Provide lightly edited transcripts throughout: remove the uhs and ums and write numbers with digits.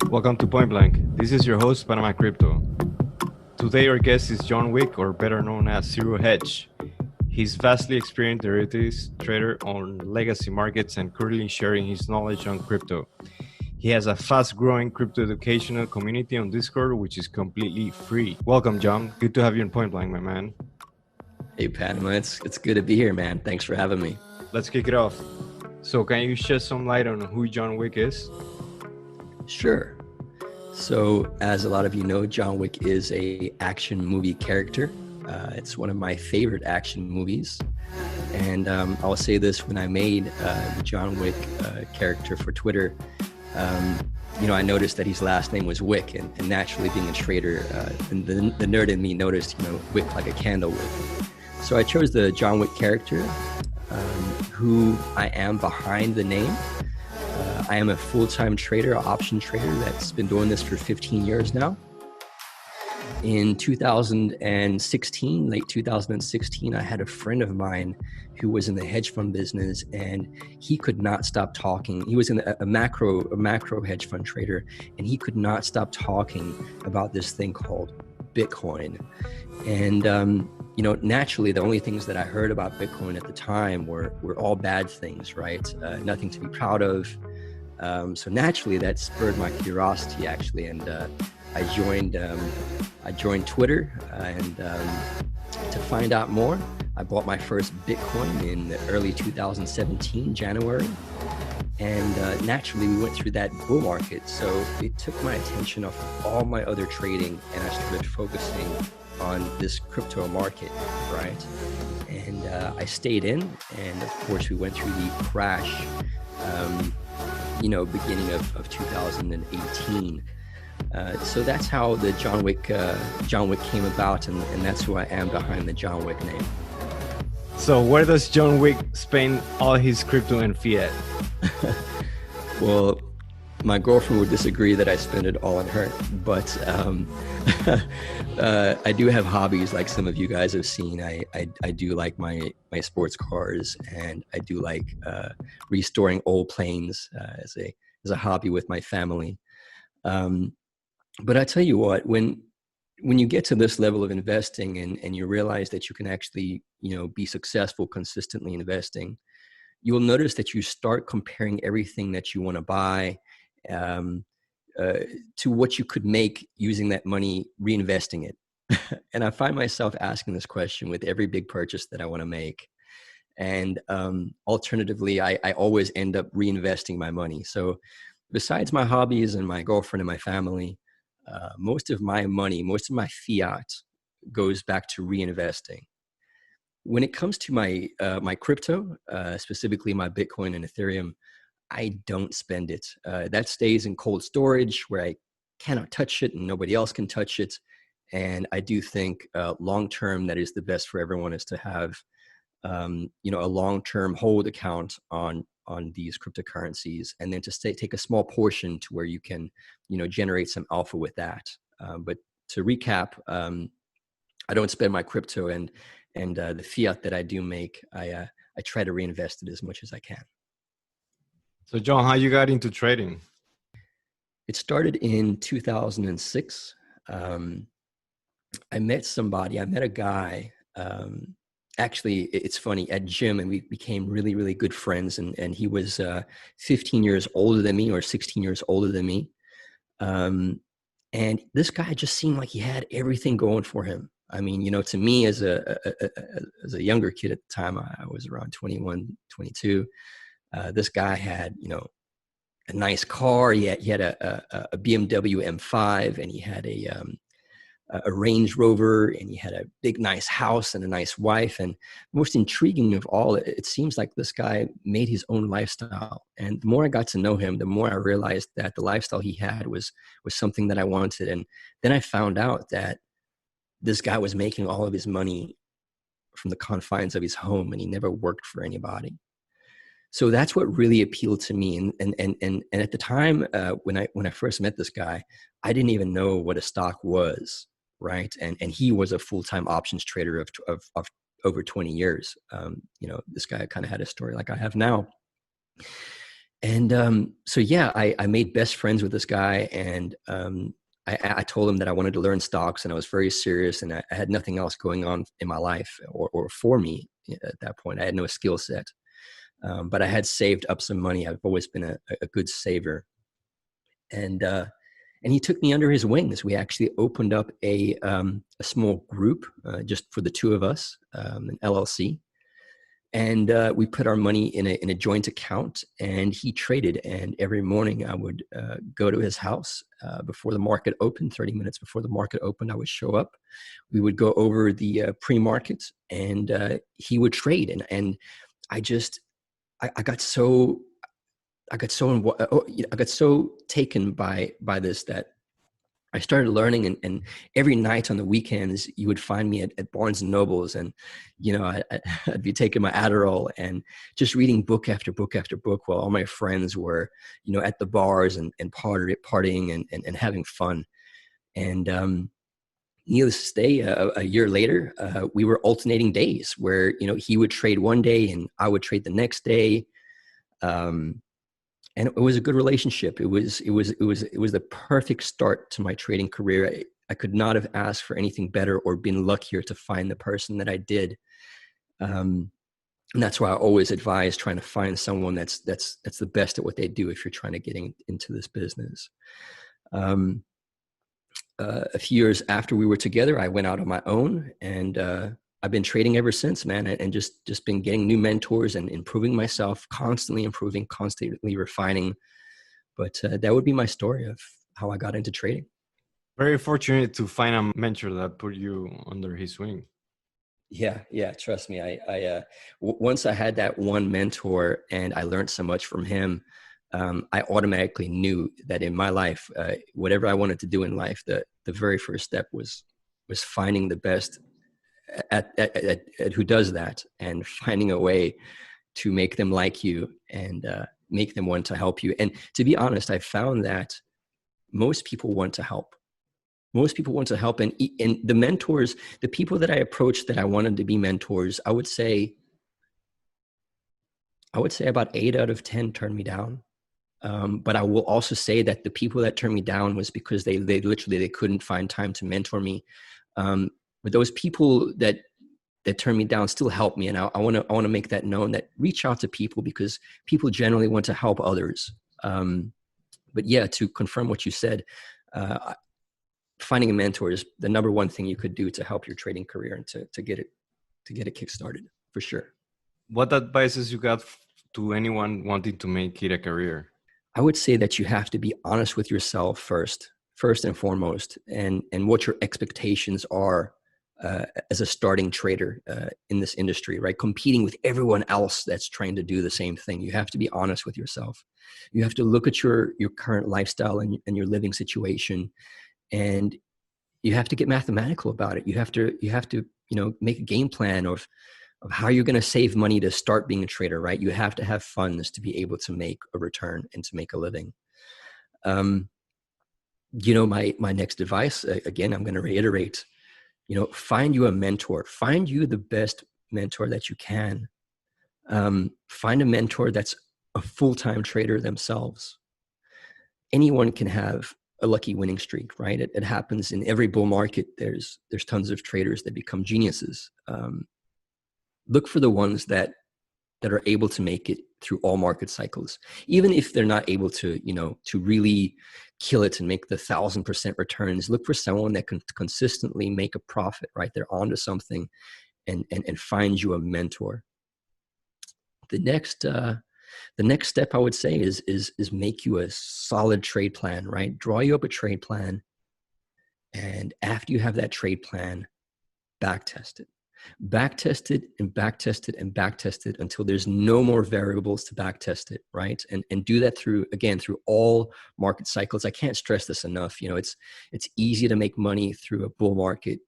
Welcome to Point Blank. This is your host, Panama Crypto. Today our guest is John Wick, or better known as Zero Hedge. He's vastly experienced derivatives trader on legacy markets and currently sharing his knowledge on crypto. He has a fast-growing crypto educational community on Discord, which is completely free. Welcome, John. Good to have you in Point Blank, my man. Hey, Panama. It's good to be here, man. Thanks for having me. Let's kick it off. So can you shed some light on who John Wick is? Sure. So as a lot of you know, John Wick is a action movie character. It's one of my favorite action movies. And I'll say this, when I made the John Wick character for Twitter, I noticed that his last name was Wick, and naturally being a trader, the nerd in me noticed, Wick like a candle wick. So I chose the John Wick character, who I am behind the name. I am a full-time trader, an option trader that's been doing this for 15 years now. In 2016, late 2016, I had a friend of mine who was in the hedge fund business, and he could not stop talking. He was in a macro hedge fund trader, and he could not stop talking about this thing called Bitcoin. And naturally, the only things that I heard about Bitcoin at the time were all bad things, right? Nothing to be proud of. So naturally, that spurred my curiosity, actually, and I joined Twitter, and to find out more, I bought my first Bitcoin in the early 2017, January. And naturally, we went through that bull market. So it took my attention off all my other trading, and I started focusing on this crypto market, right? And I stayed in, and of course, we went through the crash, beginning of 2018. So that's how the John Wick came about, and that's who I am behind the John Wick name. So where does John Wick spend all his crypto and fiat? Well, my girlfriend would disagree that I spend it all on her, but I do have hobbies like some of you guys have seen. I do like my sports cars, and I do like restoring old planes as a hobby with my family. But I tell you what, when you get to this level of investing and you realize that you can actually, be successful consistently investing, you will notice that you start comparing everything that you want to buy to what you could make using that money, reinvesting it. And I find myself asking this question with every big purchase that I want to make. And alternatively, I always end up reinvesting my money. So besides my hobbies and my girlfriend and my family, most of my money, most of my fiat goes back to reinvesting. When it comes to my crypto, specifically my Bitcoin and Ethereum, I don't spend it. That stays in cold storage where I cannot touch it and nobody else can touch it. And I do think long-term, that is the best for everyone, is to have a long-term hold account on these cryptocurrencies, and then to take a small portion to where you can, generate some alpha with that. But to recap, I don't spend my crypto, and the fiat that I do make, I try to reinvest it as much as I can. So John, how you got into trading? It started in 2006. I met a guy, actually, it's funny, at gym, and we became really, really good friends. And he was 15 years older than me, or 16 years older than me. And this guy just seemed like he had everything going for him. I mean, to me, as a younger kid at the time, I was around 21, 22. This guy had, a nice car. He had a BMW M5, and he had a Range Rover, and he had a big, nice house and a nice wife. And most intriguing of all, it seems like this guy made his own lifestyle. And the more I got to know him, the more I realized that the lifestyle he had was something that I wanted. And then I found out that this guy was making all of his money from the confines of his home, and he never worked for anybody. So that's what really appealed to me. And at the time, when I first met this guy, I didn't even know what a stock was, right? And he was a full-time options trader of over 20 years. This guy kind of had a story like I have now. And so, yeah, I made best friends with this guy, and I told him that I wanted to learn stocks, and I was very serious, and I had nothing else going on in my life or for me at that point. I had no skill set, but I had saved up some money. I've always been a good saver, and he took me under his wings. We actually opened up a small group just for the two of us, an LLC. And we put our money in a joint account, and he traded. And every morning I would go to his house before the market opened, 30 minutes before the market opened. I would show up. We would go over the pre-market, and he would trade. And I just, I got so, I got so taken by this that I started learning, and every night on the weekends, you would find me at Barnes and Nobles, and I'd be taking my Adderall and just reading book after book after book while all my friends were, at the bars and partying and having fun. And needless to say, a year later, we were alternating days where he would trade one day and I would trade the next day. And it was a good relationship. It was the perfect start to my trading career. I could not have asked for anything better or been luckier to find the person that I did. And that's why I always advise trying to find someone that's the best at what they do if you're trying to get into this business. A few years after we were together, I went out on my own, and I've been trading ever since, man, and just been getting new mentors and improving myself, constantly improving, constantly refining. But that would be my story of how I got into trading. Very fortunate to find a mentor that put you under his wing. Yeah. Trust me. Once I had that one mentor and I learned so much from him, I automatically knew that in my life, whatever I wanted to do in life, the very first step was finding the best at who does that, and finding a way to make them like you and make them want to help you. And to be honest, I found that most people want to help. Most people want to help, and the mentors, the people that I approached that I wanted to be mentors, I would say about 8 out of 10 turned me down. But I will also say that the people that turned me down was because they literally couldn't find time to mentor me. But those people that turned me down still help me, and I want to make that known, that reach out to people because people generally want to help others. But yeah, to confirm what you said, finding a mentor is the number one thing you could do to help your trading career and to get it kick-started, for sure. What advices you got to anyone wanting to make it a career? I would say that you have to be honest with yourself first and foremost, and what your expectations are as a starting trader in this industry, right? Competing with everyone else that's trying to do the same thing. You have to be honest with yourself. You have to look at your current lifestyle and your living situation, and you have to get mathematical about it. You have to make a game plan of how you're going to save money to start being a trader, right? You have to have funds to be able to make a return and to make a living. My next advice, again, I'm going to reiterate, find you a mentor. Find you the best mentor that you can. Find a mentor that's a full-time trader themselves. Anyone can have a lucky winning streak, right? It happens in every bull market. There's tons of traders that become geniuses. Look for the ones that are able to make it through all market cycles, even if they're not able to, to really kill it and make the 1,000% returns. Look for someone that can consistently make a profit, right? They're onto something, and find you a mentor. The next step I would say is make you a solid trade plan, right? Draw you up a trade plan, and after you have that trade plan, backtest it. Backtest it and backtest it and backtest it until there's no more variables to backtest it, right? And do that through all market cycles. I can't stress this enough. It's easy to make money through a bull market.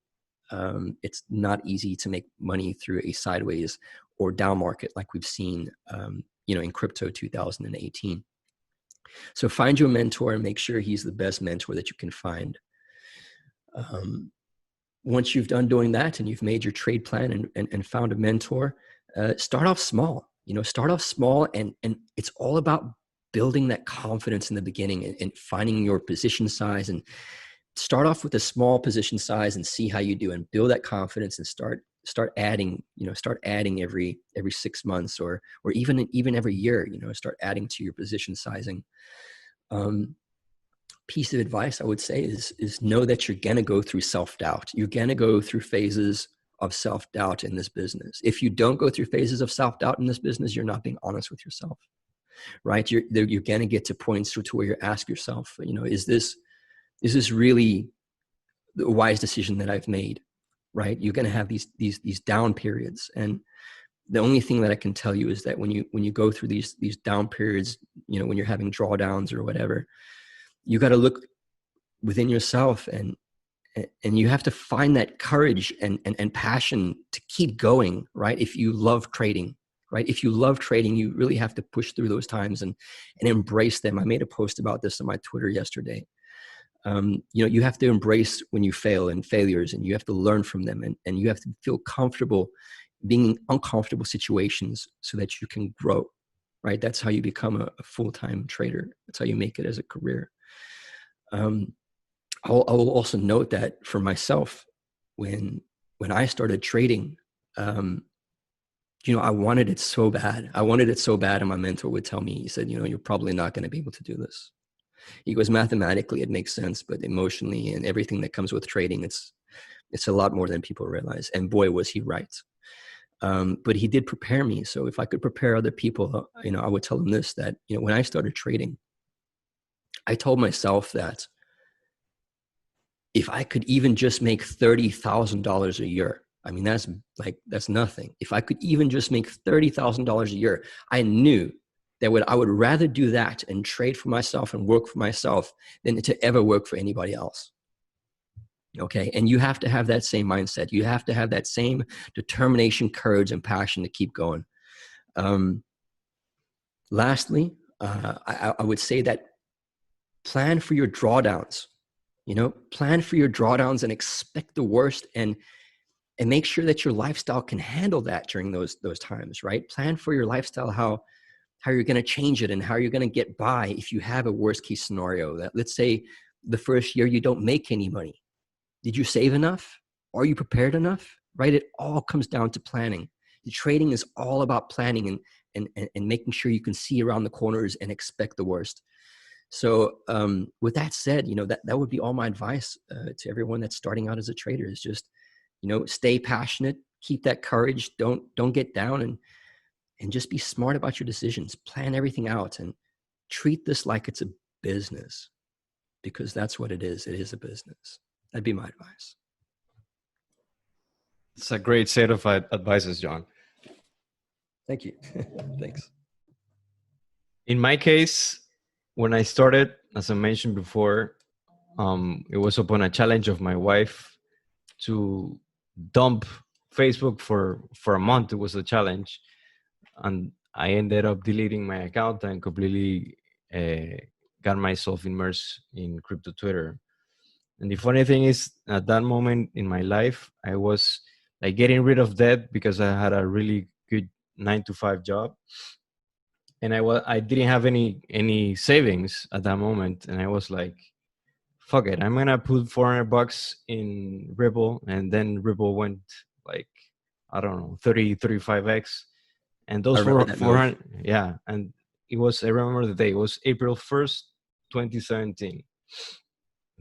It's not easy to make money through a sideways or down market like we've seen, in crypto 2018. So find you a mentor and make sure he's the best mentor that you can find. Once you've done doing that and you've made your trade plan and found a mentor, start off small. Start off small, and it's all about building that confidence in the beginning and finding your position size, and start off with a small position size and see how you do, and build that confidence and start adding, start adding every 6 months, or even every year, start adding to your position sizing. Piece of advice I would say is know that you're going to go through self-doubt. You're going to go through phases of self-doubt in this business. If you don't go through phases of self-doubt in this business, you're not being honest with yourself, right? You're going to get to points to where you ask yourself, is this really the wise decision that I've made, right? You're going to have these down periods. And the only thing that I can tell you is that when you go through these down periods, when you're having drawdowns or whatever, you got to look within yourself, and you have to find that courage and passion to keep going, right? If you love trading, right? If you love trading, you really have to push through those times and embrace them. I made a post about this on my Twitter yesterday. You have to embrace when you fail and failures, and you have to learn from them, and you have to feel comfortable being in uncomfortable situations so that you can grow, right? That's how you become a full-time trader. That's how you make it as a career. I will also note that for myself, when I started trading, I wanted it so bad. And my mentor would tell me, he said, you're probably not going to be able to do this. He goes, mathematically, it makes sense, but emotionally and everything that comes with trading, it's a lot more than people realize. And boy, was he right. But he did prepare me. So if I could prepare other people, I would tell them this, that, when I started trading, I told myself that if I could even just make $30,000 a year, I mean, that's nothing. If I could even just make $30,000 a year, I knew that I would rather do that and trade for myself and work for myself than to ever work for anybody else. Okay. And you have to have that same mindset. You have to have that same determination, courage, and passion to keep going. Lastly, I would say that plan for your drawdowns. Plan for your drawdowns and expect the worst, and make sure that your lifestyle can handle that during those times, right? Plan for your lifestyle, how you're going to change it and how you're going to get by if you have a worst case scenario. That, let's say the first year you don't make any money. Did you save enough? Are you prepared enough? Right? It all comes down to planning. The trading is all about planning and making sure you can see around the corners and expect the worst. So with that said, that would be all my advice to everyone that's starting out as a trader, is just, stay passionate, keep that courage, don't get down, and just be smart about your decisions. Plan everything out and treat this like it's a business, because that's what it is. It is a business. That'd be my advice. It's a great set of advices, John. Thank you. Thanks. In my case, when I started, as I mentioned before, it was upon a challenge of my wife to dump Facebook for a month. It was a challenge. And I ended up deleting my account and completely got myself immersed in crypto Twitter. And the funny thing is, at that moment in my life, I was like getting rid of debt because I had a really good 9-to-5 job. And I didn't have any savings at that moment. And I was like, fuck it, I'm going to put $400 in Ripple. And then Ripple went like, I don't know, 35x. And those 400, yeah. And it was, I remember the day, it was April 1st, 2017.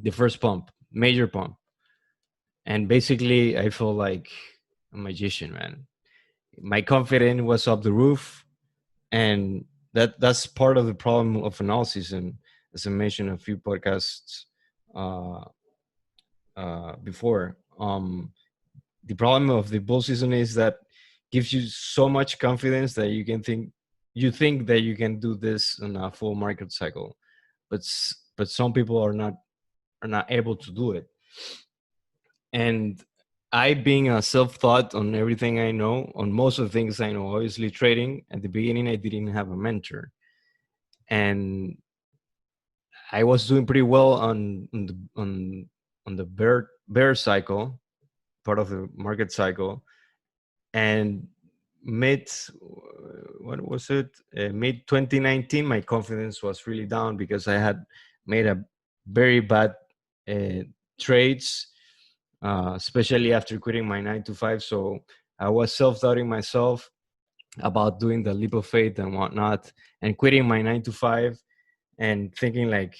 The first pump, major pump. And basically I felt like a magician, man. My confidence was up the roof. And that's part of the problem of analysis. And as I mentioned a few podcasts before, the problem of the bull season is that gives you so much confidence that you think that you can do this in a full market cycle, but some people are not able to do it. And I, being a self-taught on everything I know, on most of the things I know, obviously trading, at the beginning I didn't have a mentor, and I was doing pretty well on the bear cycle, part of the market cycle, and mid, what was it? Mid 2019, my confidence was really down because I had made a very bad uh, trades, especially after quitting my 9 to 5. So I was self-doubting myself about doing the leap of faith and whatnot, and quitting my 9 to 5, and thinking like,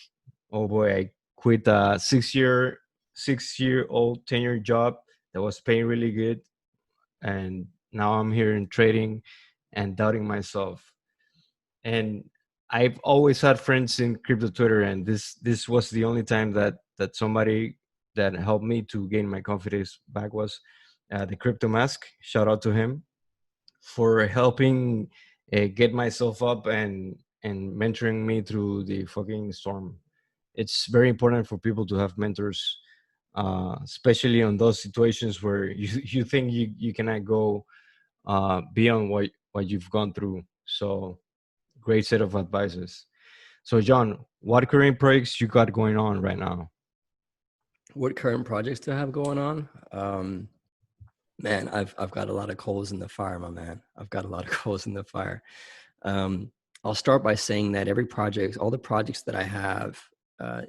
oh boy, I quit a 6-year old tenure job that was paying really good, and now I'm here in trading and doubting myself. And I've always had friends in crypto Twitter, and this was the only time that somebody that helped me to gain my confidence back was the Crypto Mask. Shout out to him for helping get myself up and mentoring me through the fucking storm. It's very important for people to have mentors, especially on those situations where you think you cannot go beyond what you've gone through. So great set of advices. So John, what current projects you got going on right now? What current projects do I have going on? Man, I've got a lot of coals in the fire, my man. I've got a lot of coals in the fire. Um, I'll start by saying that every project, all the projects that I have,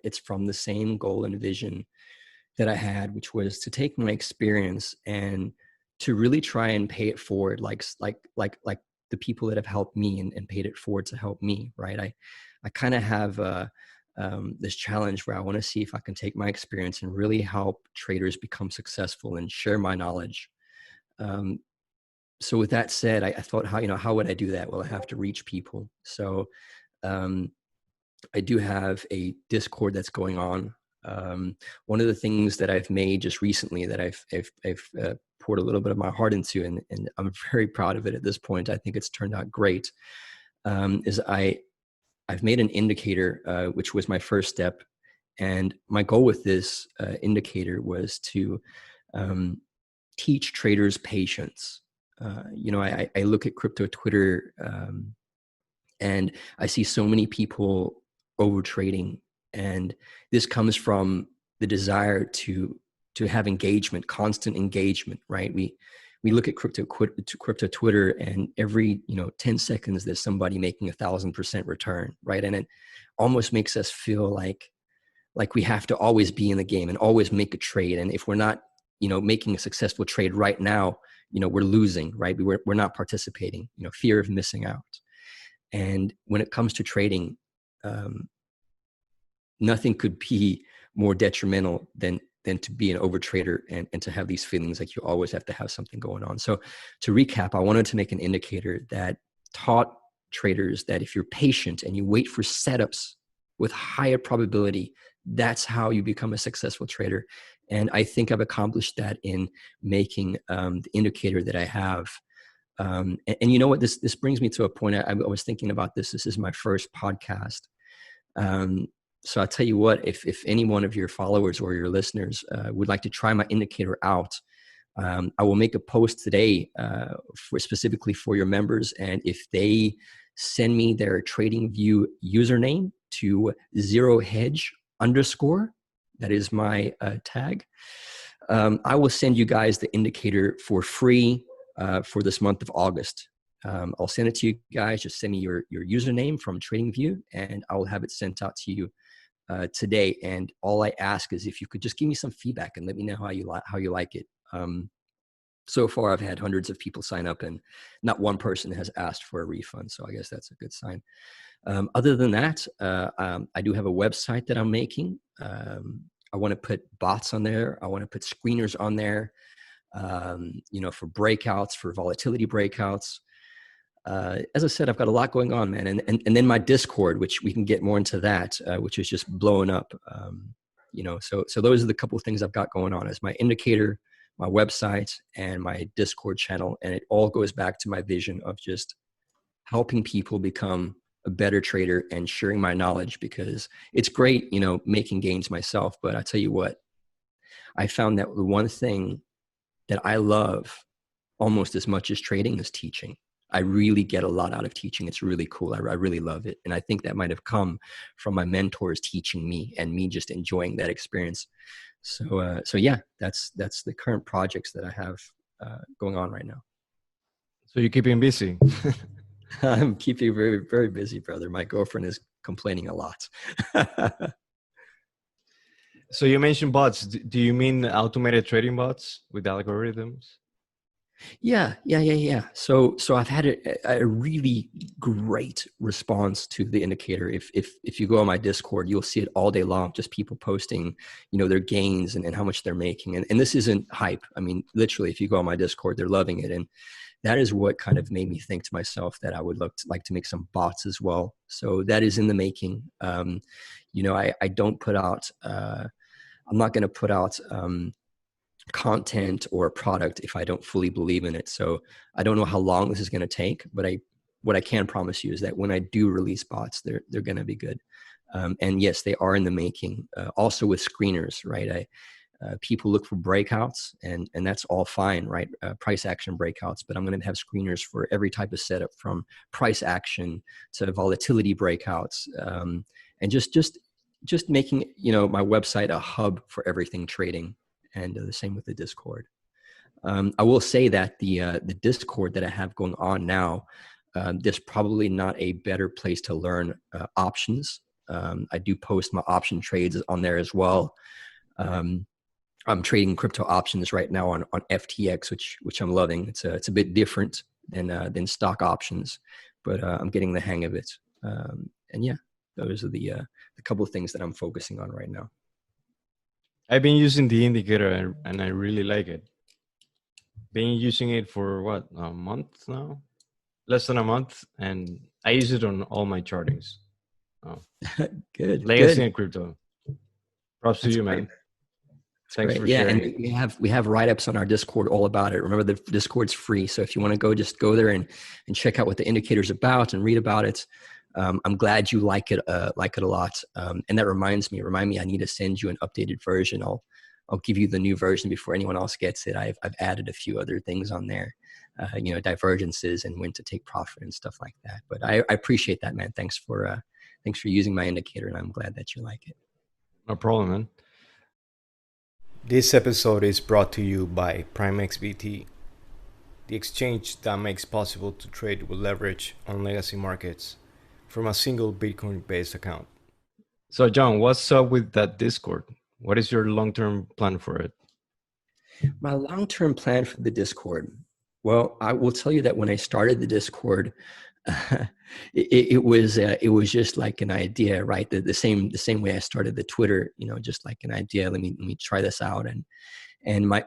it's from the same goal and vision that I had, which was to take my experience and to really try and pay it forward, like the people that have helped me and paid it forward to help me. Right? I kind of have this challenge where I want to see if I can take my experience and really help traders become successful and share my knowledge. Um, so with that said, I thought, how would I do that? Well, I have to reach people. So um, I do have a Discord that's going on. One of the things that I've made just recently that I've poured a little bit of my heart into, and I'm very proud of it at this point. I think it's turned out great. Is I've made an indicator, which was my first step, and my goal with this indicator was to teach traders patience. I look at crypto Twitter, and I see so many people over trading, and this comes from the desire to have engagement, constant engagement, right? We look at crypto Twitter, and every 10 seconds there's somebody making 1,000% return, right? And it almost makes us feel like we have to always be in the game and always make a trade. And if we're not making a successful trade right now, we're losing, right? We're not participating, fear of missing out. And when it comes to trading, nothing could be more detrimental than to be an overtrader and to have these feelings like you always have to have something going on. So to recap, I wanted to make an indicator that taught traders that if you're patient and you wait for setups with higher probability, that's how you become a successful trader. And I think I've accomplished that in making the indicator that I have. And you know what, this brings me to a point. I was thinking about this. This is my first podcast. So I'll tell you what, if any one of your followers or your listeners would like to try my indicator out, I will make a post today specifically for your members. And if they send me their TradingView username to 0hedge_, that is my tag, I will send you guys the indicator for free for this month of August. I'll send it to you guys. Just send me your username from TradingView, and I will have it sent out to you today. And all I ask is if you could just give me some feedback and let me know how you like it. So far, I've had hundreds of people sign up, and not one person has asked for a refund. So I guess that's a good sign. Other than that, I do have a website that I'm making. I want to put bots on there. I want to put screeners on there, for breakouts, for volatility breakouts. As I said, I've got a lot going on, man. And then my Discord, which we can get more into that, which is just blowing up. So those are the couple of things I've got going on, as my indicator, my website, and my Discord channel. And it all goes back to my vision of just helping people become a better trader and sharing my knowledge, because it's great, making gains myself. But I tell you what, I found that the one thing that I love almost as much as trading is teaching. I really get a lot out of teaching. It's really cool. I really love it. And I think that might have come from my mentors teaching me and me just enjoying that experience. So yeah, that's the current projects that I have going on right now. So you're keeping busy. I'm keeping very, very busy, brother. My girlfriend is complaining a lot. So you mentioned bots. Do you mean automated trading bots with algorithms? Yeah. So I've had a really great response to the indicator. If you go on my Discord, you'll see it all day long. Just people posting, their gains and how much they're making. And this isn't hype. I mean, literally, if you go on my Discord, they're loving it. And that is what kind of made me think to myself that I would like to make some bots as well. So that is in the making. I don't put out. I'm not going to put out content or a product if I don't fully believe in it. So I don't know how long this is going to take, but what I can promise you is that when I do release bots, they're going to be good. And yes, they are in the making. Also with screeners, right? People look for breakouts, and that's all fine, right? Price action breakouts, but I'm going to have screeners for every type of setup, from price action to volatility breakouts, and just making my website a hub for everything trading, and the same with the Discord. I will say that the Discord that I have going on now, there's probably not a better place to learn options. I do post my option trades on there as well. I'm trading crypto options right now on FTX, which I'm loving. It's a bit different than stock options, but I'm getting the hang of it. And yeah, those are the couple of things that I'm focusing on right now. I've been using the indicator and I really like it. Been using it for what, a month now? Less than a month, and I use it on all my chartings. Oh. Good. Legacy and crypto. Props to That's you, great. man. Thanks for Yeah, sharing. and we have write-ups on our Discord all about it. Remember, the Discord's free, so if you want to go, just go there and check out what the indicator's about and read about it. I'm glad you like it a lot. And that remind me, I need to send you an updated version. I'll give you the new version before anyone else gets it. I've added a few other things on there, divergences and when to take profit and stuff like that. But I appreciate that, man. Thanks for using my indicator, and I'm glad that you like it. No problem, man. This episode is brought to you by PrimeXBT, the exchange that makes possible to trade with leverage on legacy markets from a single Bitcoin-based account. So, John, what's up with that Discord? What is your long-term plan for it? My long-term plan for the Discord. Well, I will tell you that when I started the Discord, it was just like an idea, right? The same way I started the Twitter, just like an idea. Let me try this out, and my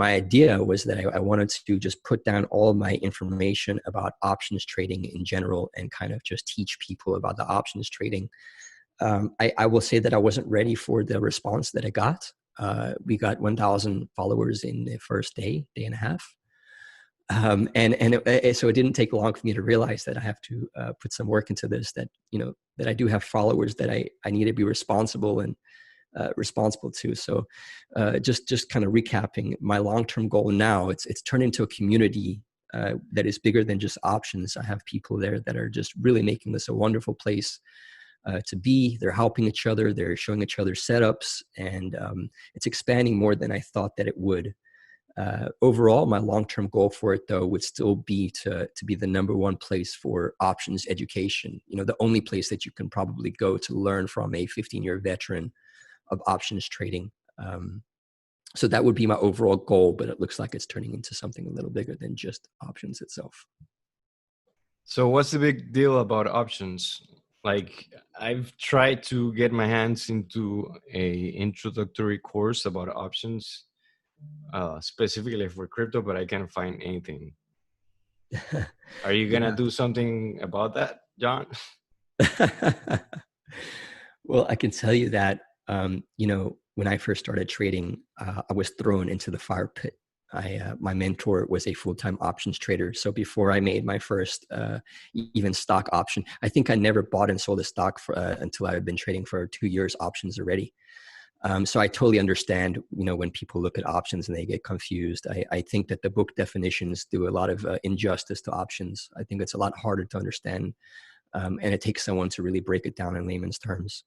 idea was that I wanted to just put down all of my information about options trading in general and kind of just teach people about the options trading. I will say that I wasn't ready for the response that I got. We got 1,000 followers in the first day and a half. So it didn't take long for me to realize that I have to put some work into this, that I do have followers that I need to be responsible to. So just kind of recapping, my long-term goal now, it's turned into a community that is bigger than just options. I have people there that are just really making this a wonderful place to be. They're helping each other. They're showing each other setups, and it's expanding more than I thought that it would. Overall, my long-term goal for it, though, would still be to be the number one place for options education. The only place that you can probably go to learn from a 15-year veteran of options trading. So that would be my overall goal, but it looks like it's turning into something a little bigger than just options itself. So what's the big deal about options? Like, I've tried to get my hands into a introductory course about options, specifically for crypto, but I can't find anything. Are you gonna do something about that, John? Well, I can tell you that when I first started trading, I was thrown into the fire pit. My mentor was a full-time options trader. So before I made my first even stock option, I think I never bought and sold a stock until I had been trading for 2 years options already. So I totally understand, when people look at options and they get confused. I think that the book definitions do a lot of injustice to options. I think it's a lot harder to understand, and it takes someone to really break it down in layman's terms.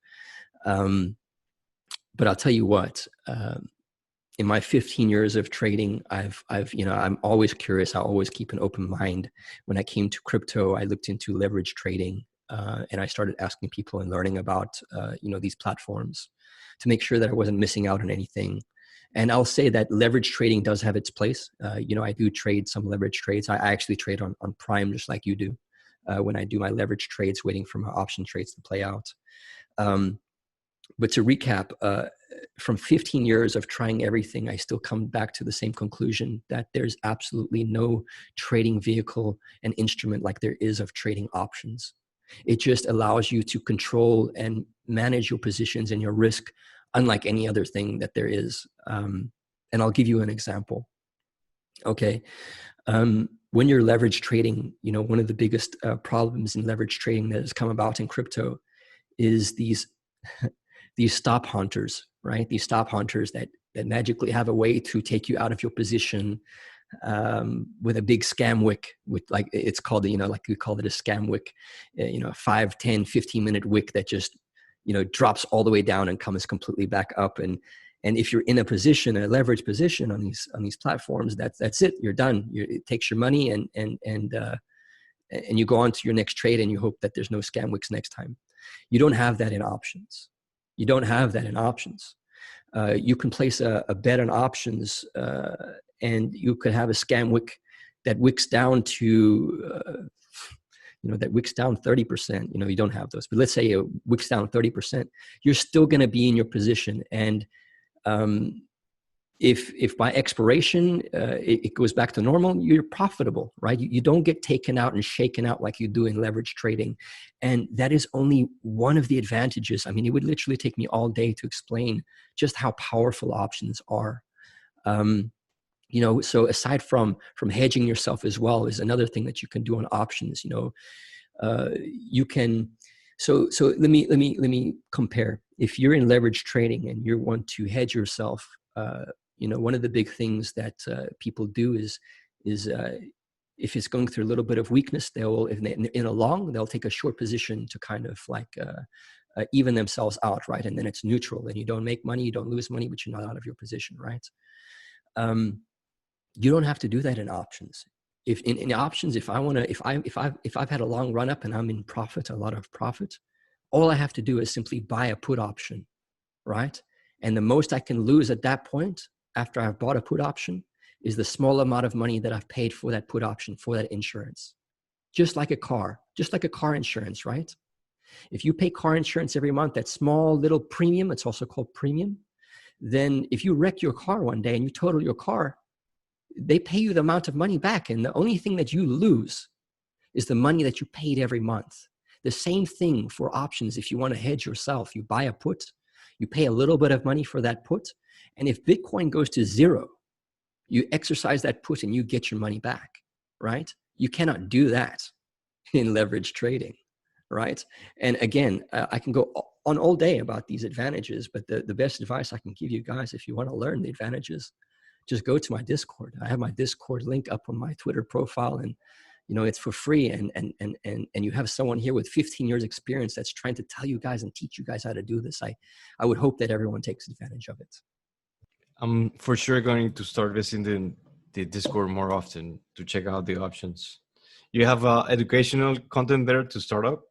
But I'll tell you what, in my 15 years of trading, I'm always curious. I always keep an open mind. When I came to crypto, I looked into leverage trading, and I started asking people and learning about, these platforms to make sure that I wasn't missing out on anything. And I'll say that leverage trading does have its place. I do trade some leverage trades. I actually trade on Prime, just like you do, when I do my leverage trades, waiting for my option trades to play out. But to recap, from 15 years of trying everything, I still come back to the same conclusion that there's absolutely no trading vehicle and instrument like there is of trading options. It just allows you to control and manage your positions and your risk unlike any other thing that there is. And I'll give you an example. Okay. When you're leverage trading, one of the biggest problems in leverage trading that has come about in crypto is these stop hunters, right? These stop hunters that magically have a way to take you out of your position with a big scam wick, with it's called, like we call it a scam wick, 5, 10, 15-minute wick that just, drops all the way down and comes completely back up. And if you're in a position, a leverage position on these platforms, that's it. You're done. It takes your money and you go on to your next trade and you hope that there's no scam wicks next time. You don't have that in options. You don't have that in options. You can place a bet on options, and you could have a scam wick that wicks down to, that wicks down 30%. You don't have those, but let's say it wicks down 30%. You're still going to be in your position, and if by expiration it goes back to normal, you're profitable, right? You don't get taken out and shaken out like you do in leverage trading. And that is only one of the advantages. I mean, it would literally take me all day to explain just how powerful options are. So aside from hedging yourself as well is another thing that you can do on options. You can. So let me compare. If you're in leverage trading and you want to hedge yourself, one of the big things that people do is if it's going through a little bit of weakness, in a long, they'll take a short position to kind of even themselves out, right? And then it's neutral, and you don't make money, you don't lose money, but you're not out of your position, right? You don't have to do that in options. If in options, if I've had a long run up and I'm in profit, a lot of profit, all I have to do is simply buy a put option, right? And the most I can lose at that point, after I've bought a put option, is the small amount of money that I've paid for that put option, for that insurance. Just like a car insurance, right? If you pay car insurance every month, that small little premium, it's also called premium, then if you wreck your car one day and you total your car, they pay you the amount of money back. And the only thing that you lose is the money that you paid every month. The same thing for options. If you want to hedge yourself, you buy a put, you pay a little bit of money for that put. And if Bitcoin goes to zero, you exercise that put and you get your money back, right? You cannot do that in leverage trading, right? And again, I can go on all day about these advantages, but the best advice I can give you guys, if you want to learn the advantages, just go to my Discord. I have my Discord link up on my Twitter profile, and it's for free. And you have someone here with 15 years experience that's trying to tell you guys and teach you guys how to do this. I would hope that everyone takes advantage of it. I'm for sure going to start visiting the Discord more often to check out the options. You have educational content there to start up?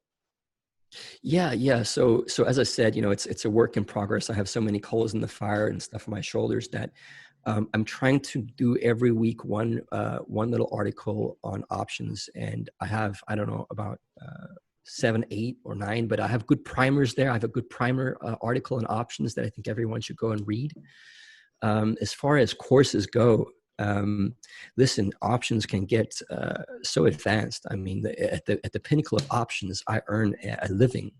Yeah. So as I said, it's a work in progress. I have so many coals in the fire and stuff on my shoulders that I'm trying to do every week one little article on options. And I have, I don't know, about 7, 8, or 9, but I have good primers there. I have a good primer article on options that I think everyone should go and read. As far as courses go, listen, options can get so advanced. I mean, at the pinnacle of options, I earn a living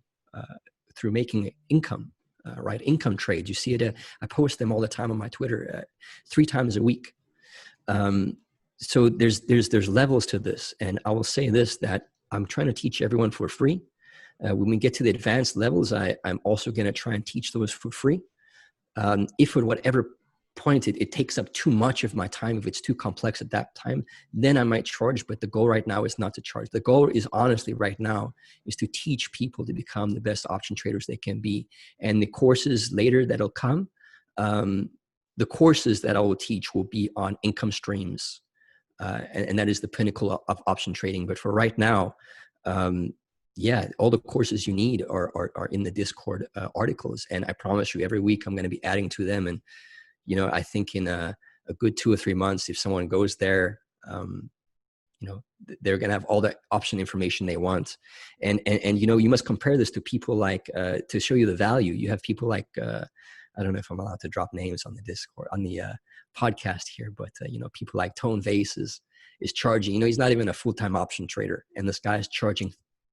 through making income, right? Income trades. You see it. I post them all the time on my Twitter, 3 times a week. So there's levels to this, and I will say this, that I'm trying to teach everyone for free. When we get to the advanced levels, I'm also going to try and teach those for free. If at whatever point it takes up too much of my time, if it's too complex at that time, then I might charge. But the goal right now is not to charge. The goal is honestly right now is to teach people to become the best option traders they can be. And the courses later that'll come, the courses that I will teach will be on income streams. And that is the pinnacle of option trading. But for right now, yeah, all the courses you need are in the Discord articles. And I promise you, every week I'm going to be adding to them. And, you know, I think in a good 2 or 3 months, if someone goes there, you know, they're going to have all the option information they want. And, you know, you must compare this to people like, to show you the value. You have people like, I don't know if I'm allowed to drop names on the Discord, on the podcast here, but, you know, people like Tone Vase is charging, you know, he's not even a full-time option trader. And this guy is charging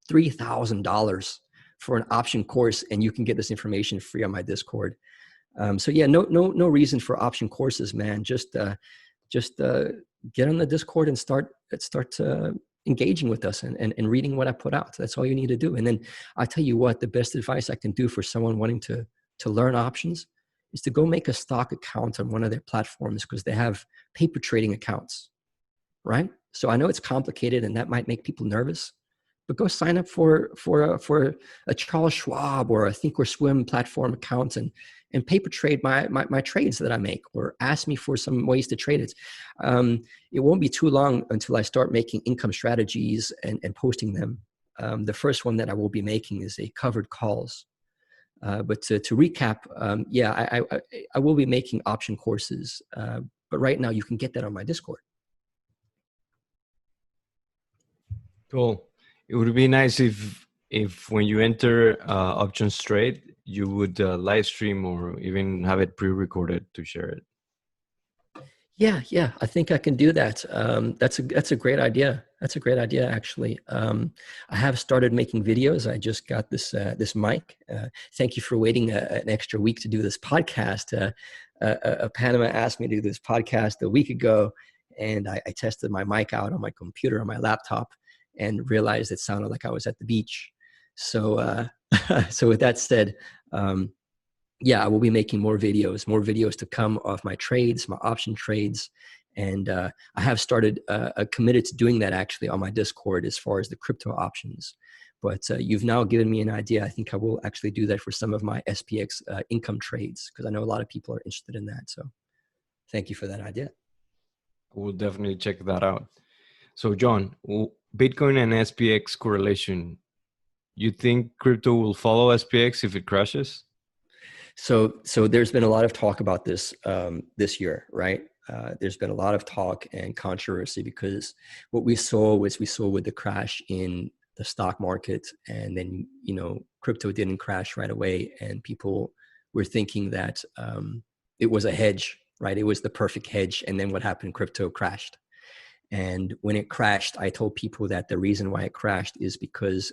$3,000 for an option course. And you can get this information free on my Discord. So yeah, no reason for option courses, man. Just get on the Discord and start engaging with us and reading what I put out. That's all you need to do. And then I tell you what, the best advice I can do for someone wanting to learn options is to go make a stock account on one of their platforms, because they have paper trading accounts, right? So I know it's complicated and that might make people nervous, but go sign up for a Charles Schwab or a Thinkorswim platform account and paper trade my trades that I make, or ask me for some ways to trade it. It won't be too long until I start making income strategies and posting them. The first one that I will be making is a covered calls. But to recap, yeah, I will be making option courses, but right now you can get that on my Discord. Cool. It would be nice if when you enter options trade, you would live stream or even have it pre-recorded to share it. Yeah, I think I can do that. That's a great idea. That's a great idea, actually. I have started making videos. I just got this mic. Thank you for waiting an extra week to do this podcast. Panama asked me to do this podcast a week ago, and I tested my mic out on my computer, on my laptop, and realized it sounded like I was at the beach. So, so with that said, yeah, I will be making more videos to come of my trades, my option trades. And I have started committed to doing that actually on my Discord as far as the crypto options. But you've now given me an idea. I think I will actually do that for some of my SPX income trades, because I know a lot of people are interested in that. So thank you for that idea. We'll definitely check that out. So John, Bitcoin and SPX correlation, you think crypto will follow SPX if it crashes? So there's been a lot of talk about this this year, right? There's been a lot of talk and controversy, because what we saw with the crash in the stock market, and then, you know, crypto didn't crash right away, and people were thinking that it was a hedge, right? It was the perfect hedge. And then what happened? Crypto crashed. And when it crashed, I told people that the reason why it crashed is because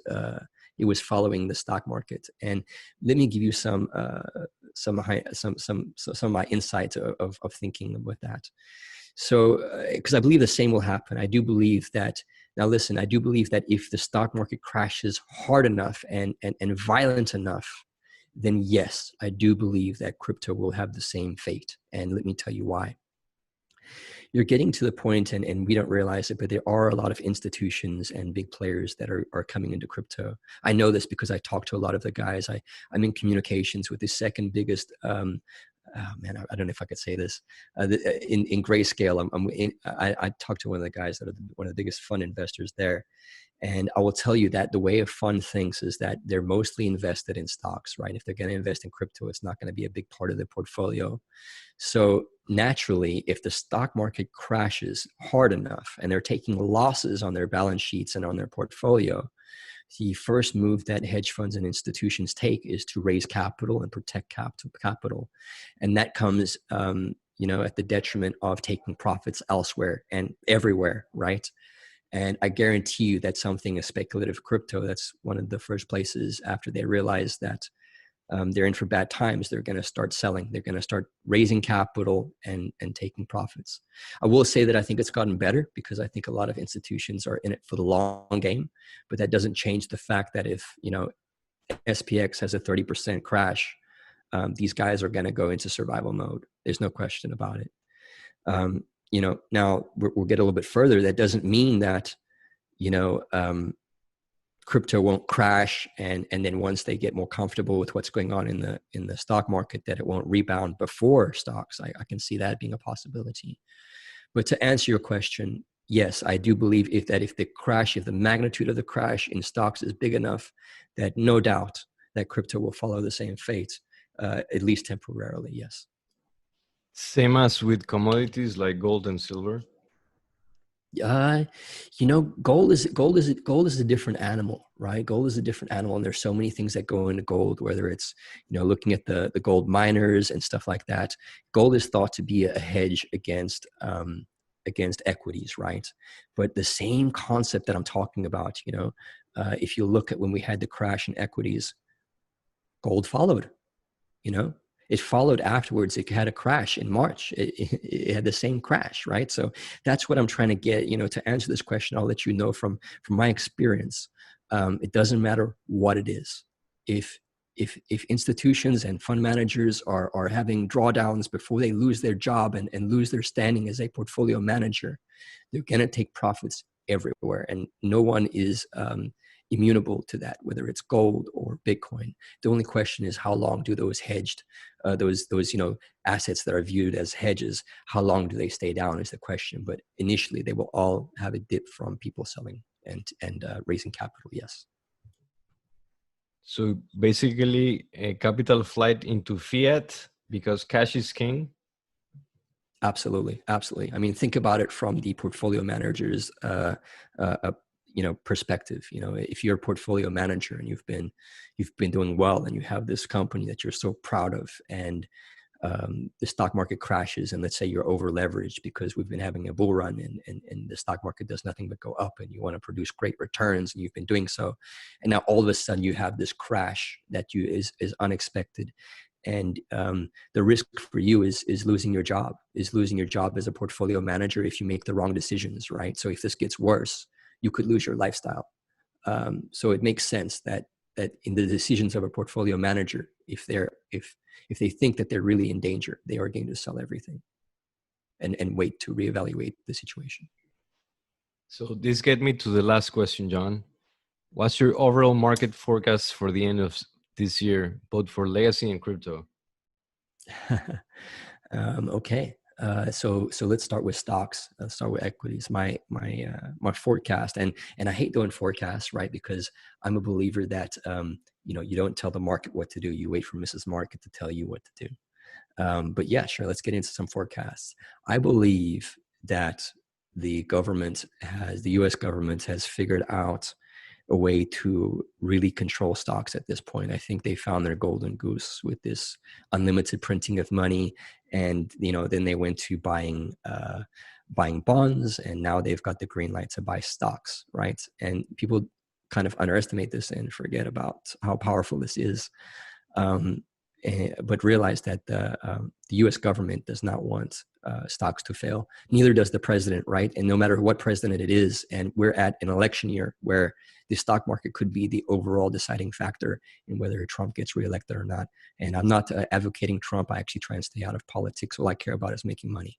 it was following the stock market. And let me give you some of my insights of thinking with that. So, because I believe the same will happen. I do believe that. Now, listen, I do believe that if the stock market crashes hard enough and violent enough, then yes, I do believe that crypto will have the same fate. And let me tell you why. You're getting to the point, and we don't realize it, but there are a lot of institutions and big players that are coming into crypto. I know this because I talk to a lot of the guys. I'm in communications with the second biggest, man, I don't know if I could say this, in Grayscale. I talked to one of the guys that are one of the biggest fund investors there. And I will tell you that the way a fund thinks is that they're mostly invested in stocks, right? If they're going to invest in crypto, it's not going to be a big part of their portfolio. So naturally, if the stock market crashes hard enough and they're taking losses on their balance sheets and on their portfolio, the first move that hedge funds and institutions take is to raise capital and protect capital. And that comes, you know, at the detriment of taking profits elsewhere and everywhere, right? And I guarantee you that something is speculative crypto. That's one of the first places after they realize that they're in for bad times, they're going to start selling. They're going to start raising capital and taking profits. I will say that I think it's gotten better, because I think a lot of institutions are in it for the long game. But that doesn't change the fact that if, you know, SPX has a 30% crash, these guys are going to go into survival mode. There's no question about it. You know, now we'll get a little bit further. That doesn't mean that, you know, crypto won't crash, and then once they get more comfortable with what's going on in the stock market, that it won't rebound before stocks. I can see that being a possibility. But to answer your question, yes, I do believe if the magnitude of the crash in stocks is big enough, that no doubt that crypto will follow the same fate, at least temporarily. Yes. Same as with commodities like gold and silver. Gold is a different animal, right? Gold is a different animal, and there's so many things that go into gold, whether it's, looking at the gold miners and stuff like that. Gold is thought to be a hedge against equities, right? But the same concept that I'm talking about, if you look at when we had the crash in equities, gold followed. It followed afterwards. It had a crash in March. It had the same crash, right? So that's what I'm trying to get, to answer this question. I'll let you know from my experience. It doesn't matter what it is. If institutions and fund managers are having drawdowns before they lose their job and lose their standing as a portfolio manager, they're going to take profits everywhere, and no one is immutable to that, whether it's gold or Bitcoin. The only question is, how long do those assets that are viewed as hedges, how long do they stay down is the question. But initially they will all have a dip from people selling and raising capital. Yes. So basically a capital flight into fiat because cash is king. Absolutely. I mean, think about it from the portfolio manager's perspective. If you're a portfolio manager and you've been doing well and you have this company that you're so proud of, and the stock market crashes, and let's say you're over leveraged because we've been having a bull run and the stock market does nothing but go up, and you want to produce great returns and you've been doing so, and now all of a sudden you have this crash that is unexpected. And the risk for you is losing your job as a portfolio manager if you make the wrong decisions, right? So if this gets worse, you could lose your lifestyle. So it makes sense that in the decisions of a portfolio manager, if they think that they're really in danger, they are going to sell everything and wait to reevaluate the situation. So this gets me to the last question, John. What's your overall market forecast for the end of this year, both for legacy and crypto? Okay. So let's start with stocks. Let's start with equities. My forecast, and I hate doing forecasts, right? Because I'm a believer that you don't tell the market what to do. You wait for Mrs. Market to tell you what to do. But yeah, sure. Let's get into some forecasts. I believe that the U.S. government has figured out a way to really control stocks at this point. I think they found their golden goose with this unlimited printing of money, and then they went to buying bonds, and now they've got the green light to buy stocks, right? And people kind of underestimate this and forget about how powerful this is, but realize that the U.S. government does not want stocks to fail. Neither does the president, right? And no matter what president it is, and we're at an election year where the stock market could be the overall deciding factor in whether Trump gets reelected or not. And I'm not advocating Trump. I actually try and stay out of politics. All I care about is making money.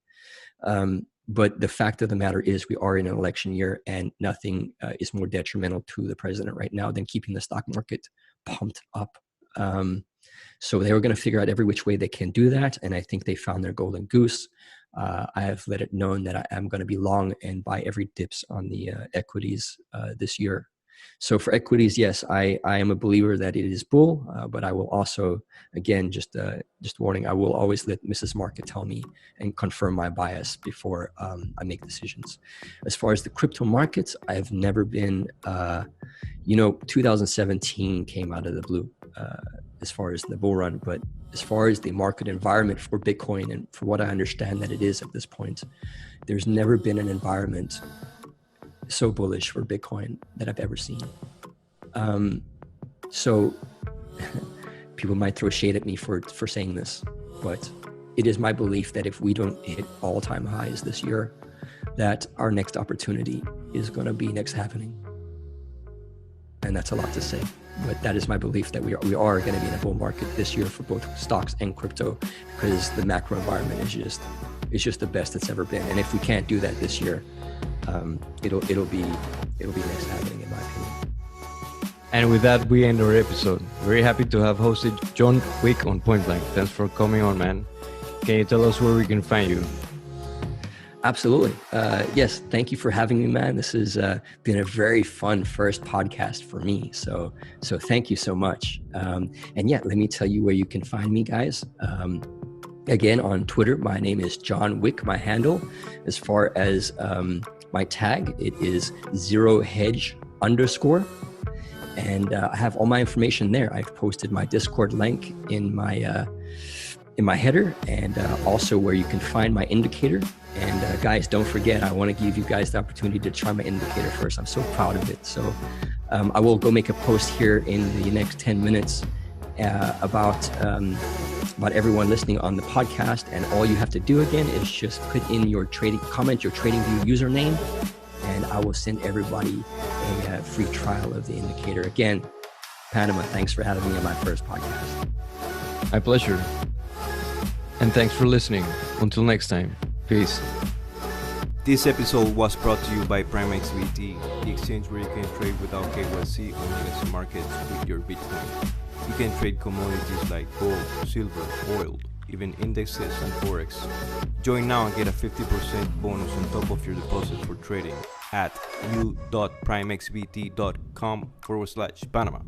But the fact of the matter is we are in an election year, and nothing is more detrimental to the president right now than keeping the stock market pumped up. So they were going to figure out every which way they can do that. And I think they found their golden goose. I have let it known that I am going to be long and buy every dips on the equities this year. So for equities, yes, I am a believer that it is bull, but I will also, again, just warning, I will always let Mrs. Market tell me and confirm my bias before I make decisions. As far as the crypto markets, I have never been, 2017 came out of the blue as far as the bull run, but as far as the market environment for Bitcoin, and for what I understand that it is at this point, there's never been an environment so bullish for Bitcoin that I've ever seen. So people might throw shade at me for saying this, but it is my belief that if we don't hit all-time highs this year, that our next opportunity is going to be next happening. And that's a lot to say, but that is my belief that we are going to be in a bull market this year for both stocks and crypto, because the macro environment is just the best it's ever been. And if we can't do that this year, it'll be next happening, in my opinion. And with that, we end our episode. Very happy to have hosted John Wick on Point Blank. Thanks for coming on, man. Can you tell us where we can find you? Absolutely. Yes. Thank you for having me, man. This has been a very fun first podcast for me. So thank you so much. And yeah, let me tell you where you can find me, guys. Again, on Twitter, my name is John Wick, my handle. As far as my tag, it is 0hedge_. And I have all my information there. I've posted my Discord link in my header, and also where you can find my indicator. And guys, don't forget, I want to give you guys the opportunity to try my indicator first. I'm so proud of it. So I will go make a post here in the next 10 minutes about everyone listening on the podcast. And all you have to do again is just put in your trading view username, and I will send everybody a free trial of the indicator. Again, Panama, thanks for having me on my first podcast. My pleasure. And thanks for listening. Until next time. Peace. This episode was brought to you by PrimeXBT, the exchange where you can trade without KYC on legacy markets with your Bitcoin. You can trade commodities like gold, silver, oil, even indexes and forex. Join now and get a 50% bonus on top of your deposit for trading at u.primexbt.com/Panama.